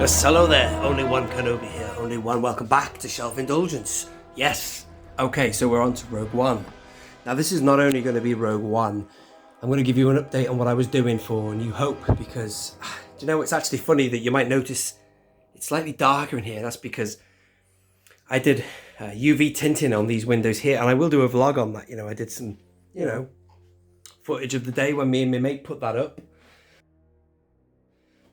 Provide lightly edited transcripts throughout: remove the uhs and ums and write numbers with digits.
Yes, hello there, only one Kenobi here, only one. Welcome back to Shelf Indulgence. Yes. Okay, so we're on to Rogue One. Now this is not only going to be Rogue One, I'm going to give you an update on what I was doing for New Hope, because, do you know, it's actually funny that you might notice it's slightly darker in here. That's because I did UV tinting on these windows here, and I will do a vlog on that. You know, I did some, footage of the day when me and my mate put that up.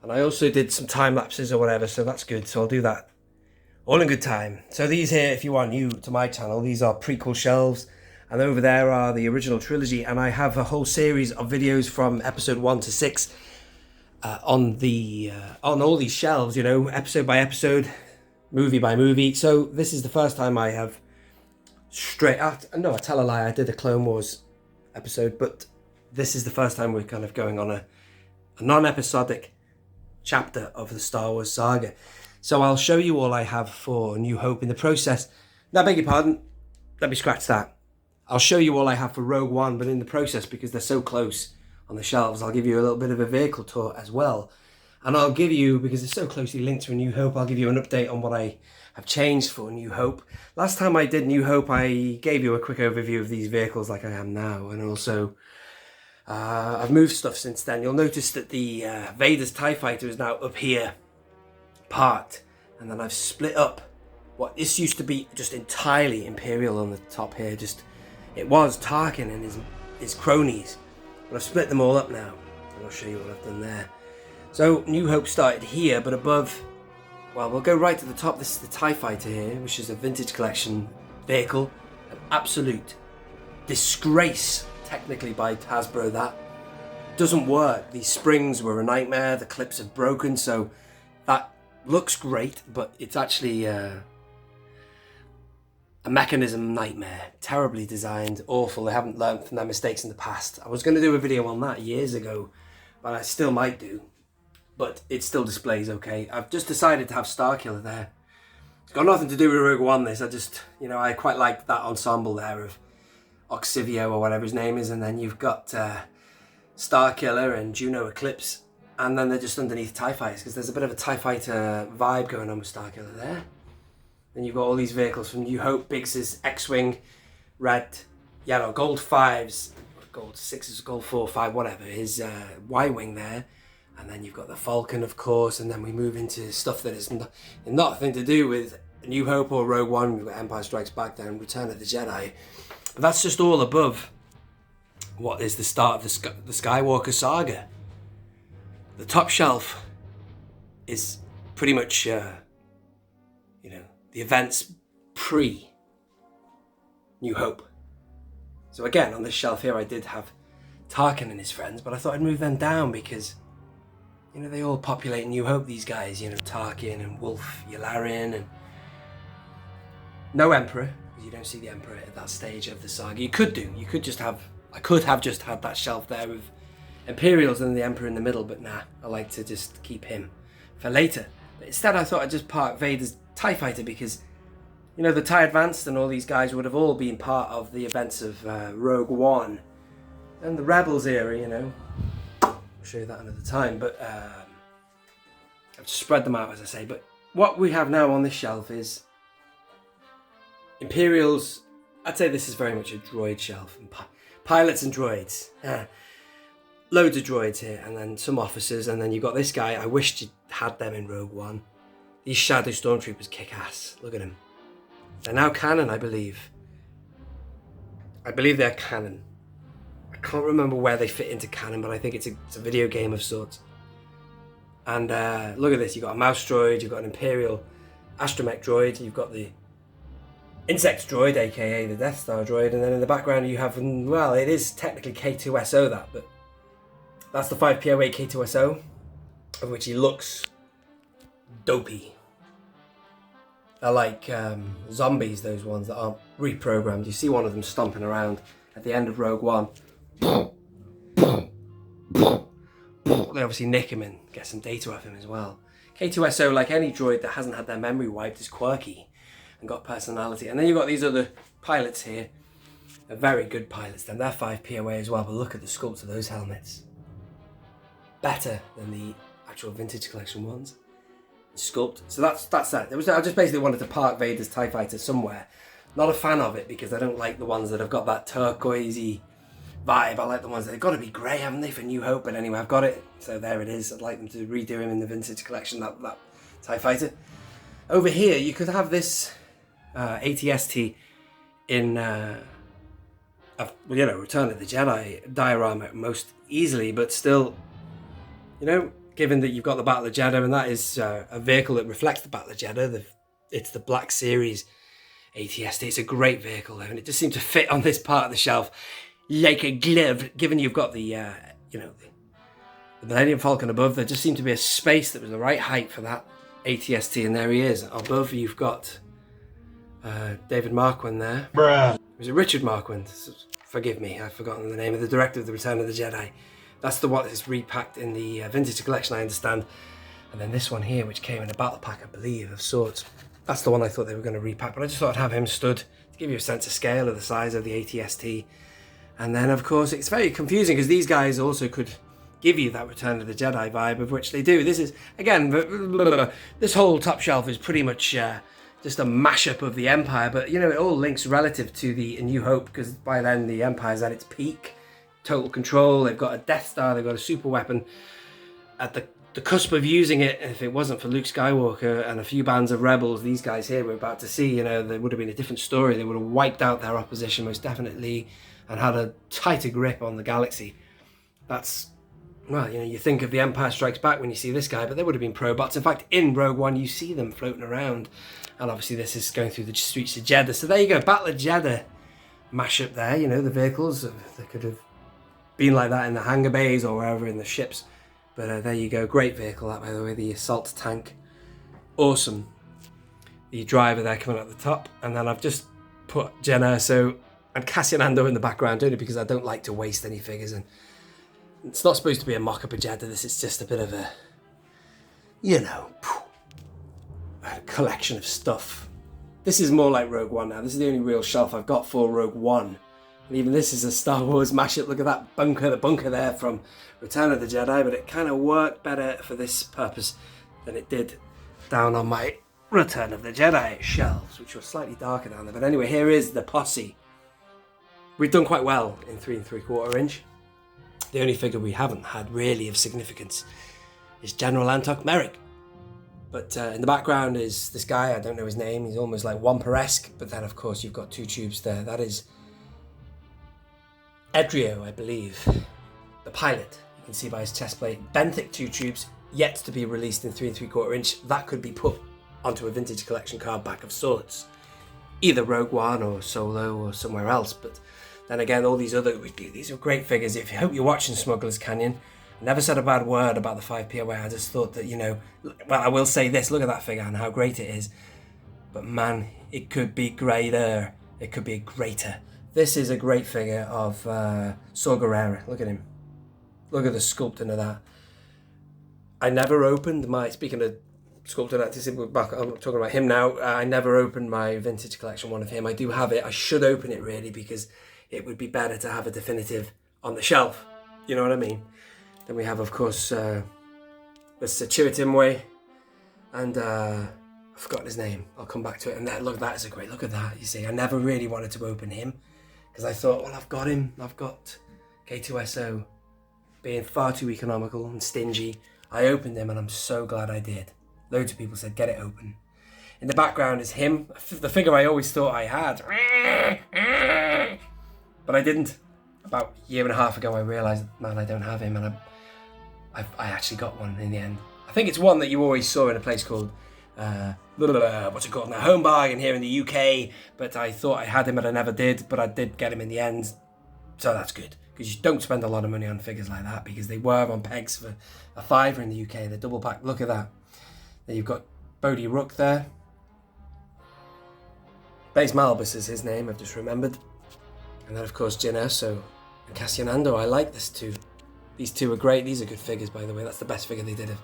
And I also did some time lapses or whatever, so that's good. So I'll do that all in good time. So these here, if you are new to my channel, these are prequel shelves. And over there are the original trilogy. And I have a whole series of videos from episode 1 to 6 on all these shelves, you know, episode by episode, movie by movie. So this is the first time I have no, I tell a lie, I did a Clone Wars episode, but this is the first time we're kind of going on a non-episodic chapter of the Star Wars saga. So I'll show you all I have for New Hope in the process. Now, I beg your pardon, let me scratch that. I'll show you all I have for Rogue One, but in the process, because they're so close on the shelves, I'll give you a little bit of a vehicle tour as well. And I'll give you, because it's so closely linked to New Hope, I'll give you an update on what I have changed for New Hope. Last time I did New Hope, I gave you a quick overview of these vehicles like I am now, and also I've moved stuff since then. You'll notice that the Vader's TIE Fighter is now up here, parked, and then I've split up what this used to be just entirely Imperial on the top here. It was Tarkin and his cronies, but I've split them all up now, and I'll show you what I've done there. So New Hope started here, but above, well, we'll go right to the top. This is the TIE Fighter here, which is a vintage collection vehicle, an absolute disgrace technically by Hasbro. That doesn't work. These springs were a nightmare, the clips have broken, so that looks great, but it's actually a mechanism nightmare. Terribly designed, awful. They haven't learned from their mistakes in the past. I was going to do a video on that years ago, but I still might do, but it still displays okay. I've just decided to have Starkiller there. It's got nothing to do with Rogue One, this. I just, I quite like that ensemble there of Oxivio or whatever his name is, and then you've got Starkiller and Juno Eclipse, and then they're just underneath TIE Fighters, because there's a bit of a TIE Fighter vibe going on with Starkiller there. Then you've got all these vehicles from New Hope, Biggs's X-Wing, red, yellow, gold 5s, gold 6s, gold 4, 5, whatever, his Y-Wing there, and then you've got the Falcon, of course, and then we move into stuff that is nothing to do with New Hope or Rogue One. We've got Empire Strikes Back there and Return of the Jedi. But that's just all above what is the start of the Skywalker saga. The top shelf is pretty much, the events pre-New Hope. So again, on this shelf here, I did have Tarkin and his friends, but I thought I'd move them down because, they all populate New Hope, these guys, Tarkin and Wolf, Yularen, and no Emperor. You don't see the Emperor at that stage of the saga. I could have just had that shelf there with Imperials and the Emperor in the middle, but nah, I like to just keep him for later. But instead I thought I'd just park Vader's TIE Fighter because, the TIE Advanced and all these guys would have all been part of the events of Rogue One and the Rebels era, I'll show you that another time, but I've just spread them out, as I say. But what we have now on this shelf is Imperials. I'd say this is very much a droid shelf. Pilots and droids. Loads of droids here, and then some officers, and then you've got this guy. I wished you had them in Rogue One. These Shadow Stormtroopers kick ass. Look at them. They're now canon, I believe. I believe they're canon. I can't remember where they fit into canon, but I think it's a video game of sorts. And look at this. You've got a mouse droid, you've got an Imperial astromech droid, you've got the insect droid, aka the Death Star droid, and then in the background you have, well, it is technically K2SO that, but that's the 5PO8 K2SO, of which he looks dopey. They're like zombies, those ones that aren't reprogrammed. You see one of them stomping around at the end of Rogue One. They obviously nick him and get some data off him as well. K2SO, like any droid that hasn't had their memory wiped, is quirky and got personality. And then you've got these other pilots here. They're very good pilots. Then they're 5POA as well, but look at the sculpt of those helmets. Better than the actual vintage collection ones. sculpt. So that's that. I just basically wanted to park Vader's TIE Fighter somewhere. Not a fan of it because I don't like the ones that have got that turquoisey vibe. I like the ones that have got to be grey, haven't they, for New Hope? But anyway, I've got it, so there it is. I'd like them to redo him in the vintage collection, that TIE Fighter. Over here, you could have this ATST in, Return of the Jedi diorama most easily, but still, given that you've got the Battle of Jeddah, and that is a vehicle that reflects the Battle of Jeddah, it's the Black Series ATST. It's a great vehicle, though, and it just seemed to fit on this part of the shelf like a glove, given you've got the Millennium Falcon above. There just seemed to be a space that was the right height for that ATST, and there he is. Above, you've got David Marquand there. Bruh. Was it Richard Marquand? Forgive me, I've forgotten the name of the director of the Return of the Jedi. That's the one that's repacked in the vintage collection, I understand. And then this one here, which came in a battle pack, I believe, of sorts. That's the one I thought they were going to repack, but I just thought I'd have him stood to give you a sense of scale of the size of the ATST. And then, of course, it's very confusing because these guys also could give you that Return of the Jedi vibe, of which they do. This is, again, this whole top shelf is pretty much just a mashup of the Empire, but, it all links relative to the New Hope, because by then the Empire's at its peak, total control. They've got a Death Star, they've got a super weapon at the cusp of using it. If it wasn't for Luke Skywalker and a few bands of rebels, these guys here we're about to see, there would have been a different story. They would have wiped out their opposition most definitely and had a tighter grip on the galaxy. That's, well, you think of the Empire Strikes Back when you see this guy, but they would have been probots. In fact, in Rogue One, you see them floating around, and obviously this is going through the streets of Jeddah. So there you go, Battle of Jeddah mashup there. The vehicles, they could have been like that in the hangar bays or wherever in the ships. But there you go, great vehicle that, by the way, the assault tank. Awesome. The driver there coming up the top, and then I've just put Jyn Erso and Cassian Andor in the background, only because I don't like to waste any figures, and it's not supposed to be a mock-up of Jeddah. This is just a bit of a collection of stuff. This is more like Rogue One now. This is the only real shelf I've got for Rogue One. And even this is a Star Wars mashup. Look at that bunker, the bunker there from Return of the Jedi, but it kind of worked better for this purpose than it did down on my Return of the Jedi shelves, which were slightly darker down there. But anyway, here is the posse. We've done quite well in 3 3/4 inch. The only figure we haven't had really of significance is General Antok Merrick. But in the background is this guy, I don't know his name, he's almost like Wampa-esque, but then of course you've got 2 tubes there. That is Edrio, I believe, the pilot. You can see by his chest plate. Benthic 2 tubes, yet to be released in 3 3/4 inch. That could be put onto a vintage collection card back of sorts. Either Rogue One or Solo or somewhere else, but then again, all these are great figures. If you hope you're watching Smuggler's Canyon, I never said a bad word about the 5 POA. I just thought that, well, I will say this, look at that figure and how great it is. But man, it could be greater. It could be greater. This is a great figure of Saw Gerrera. Look at him. Look at the sculpting of that. I never opened my, speaking of sculpting actors, I'm talking about him now. I never opened my vintage collection one of him. I do have it. I should open it really, because it would be better to have a definitive on the shelf. You know what I mean? Then we have, of course, the Chirrut Imwe, and I've forgotten his name. I'll come back to it. And look, that is a great, look at that. You see, I never really wanted to open him because I thought, well, I've got him. I've got K2SO being far too economical and stingy. I opened him and I'm so glad I did. Loads of people said, get it open. In the background is him, the figure I always thought I had. But I didn't. About a year and a half ago, I realised, man, I don't have him, and I actually got one in the end. I think it's one that you always saw in a place called, what's it called now, Home Bargain here in the UK, but I thought I had him and I never did, but I did get him in the end, so that's good, because you don't spend a lot of money on figures like that, because they were on pegs for a £5 in the UK, the double pack. Look at that. Then you've got Bodhi Rook there. Baze Malbus is his name, I've just remembered. And then, of course, Jyn Erso and Cassian Andor. I like this too. These two are great. These are good figures, by the way. That's the best figure they did of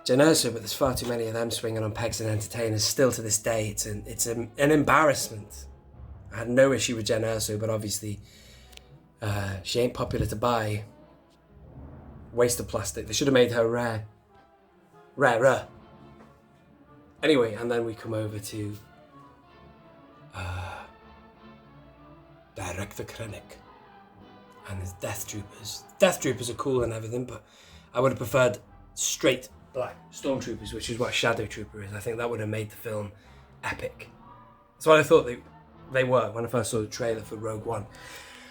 Jyn Erso, but there's far too many of them swinging on pegs and entertainers still to this day. It's an embarrassment. I had no issue with Jyn Erso, but obviously she ain't popular to buy. Waste of plastic. They should have made her rarer. Anyway, and then we come over to Director Krennic and his Death Troopers. Death Troopers are cool and everything, but I would have preferred straight black Stormtroopers, which is what Shadow Trooper is. I think that would have made the film epic. That's what I thought they were when I first saw the trailer for Rogue One.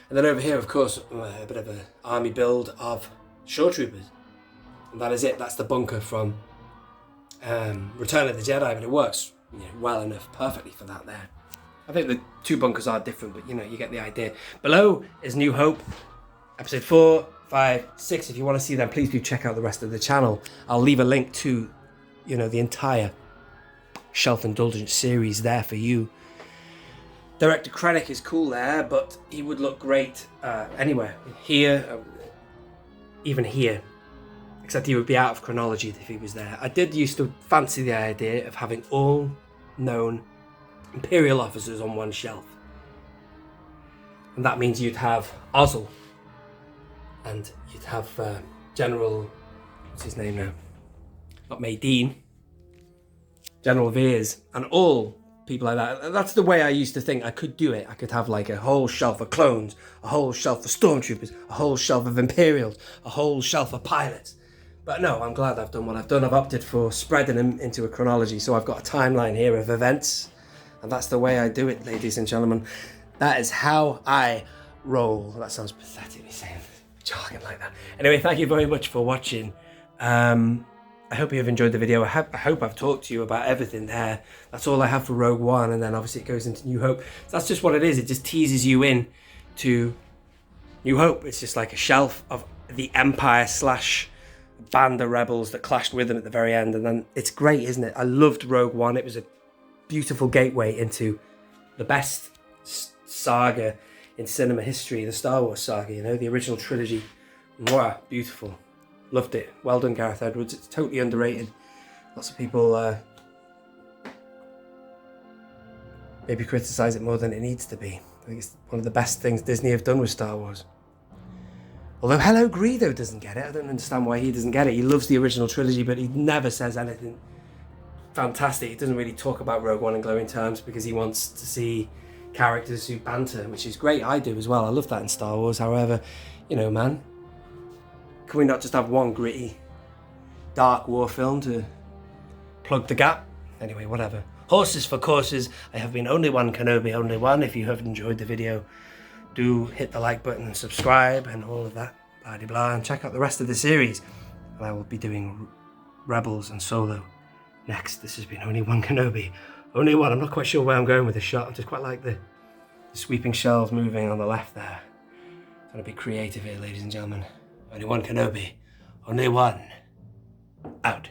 And then over here, of course, a bit of an army build of Shore Troopers. And that is it. That's the bunker from Return of the Jedi, but it works well enough, perfectly for that there. I think the two bunkers are different, but you get the idea. Below is New Hope, episode 4, 5, 6. If you want to see them, please do check out the rest of the channel. I'll leave a link to, the entire Shelf Indulgence series there for you. Director Krennic is cool there, but he would look great anywhere. Here, even here. Except he would be out of Chronology if he was there. I did used to fancy the idea of having all known Imperial officers on one shelf. And that means you'd have Ozzel. And you'd have General... What's his name now? Not Maydean. General Veers. And all people like that. That's the way I used to think I could do it. I could have like a whole shelf of clones, a whole shelf of stormtroopers, a whole shelf of Imperials, a whole shelf of pilots. But no, I'm glad I've done what I've done. I've opted for spreading them into a chronology. So I've got a timeline here of events. And that's the way I do it, ladies and gentlemen. That is how I roll. That sounds pathetic, me saying jargon like that. Anyway, thank you very much for watching. I hope you have enjoyed the video. I hope I've talked to you about everything there. That's all I have for Rogue One, and then obviously it goes into New Hope. So that's just what it is. It just teases you in to New Hope. It's just like a shelf of the Empire / band of rebels that clashed with them at the very end, and then it's great, isn't it? I loved Rogue One. It was a beautiful gateway into the best saga in cinema history, the Star Wars saga, the original trilogy. Mwah, beautiful. Loved it. Well done, Gareth Edwards. It's totally underrated. Lots of people maybe criticise it more than it needs to be. I think it's one of the best things Disney have done with Star Wars. Although Hello Greedo doesn't get it. I don't understand why he doesn't get it. He loves the original trilogy, but he never says anything fantastic. He doesn't really talk about Rogue One in glowing terms because he wants to see characters who banter, which is great. I do as well. I love that in Star Wars. However, man, can we not just have one gritty, dark war film to plug the gap? Anyway, whatever. Horses for courses. I have been Only One Kenobi, Only One. If you have enjoyed the video, do hit the like button and subscribe and all of that, blah de blah, and check out the rest of the series. And I will be doing Rebels and Solo next. This has been Only One Kenobi, Only One. I'm not quite sure where I'm going with this shot. I just quite like the sweeping shelves moving on the left there. Trying to be creative here, ladies and gentlemen. Only One Kenobi, Only One. Out.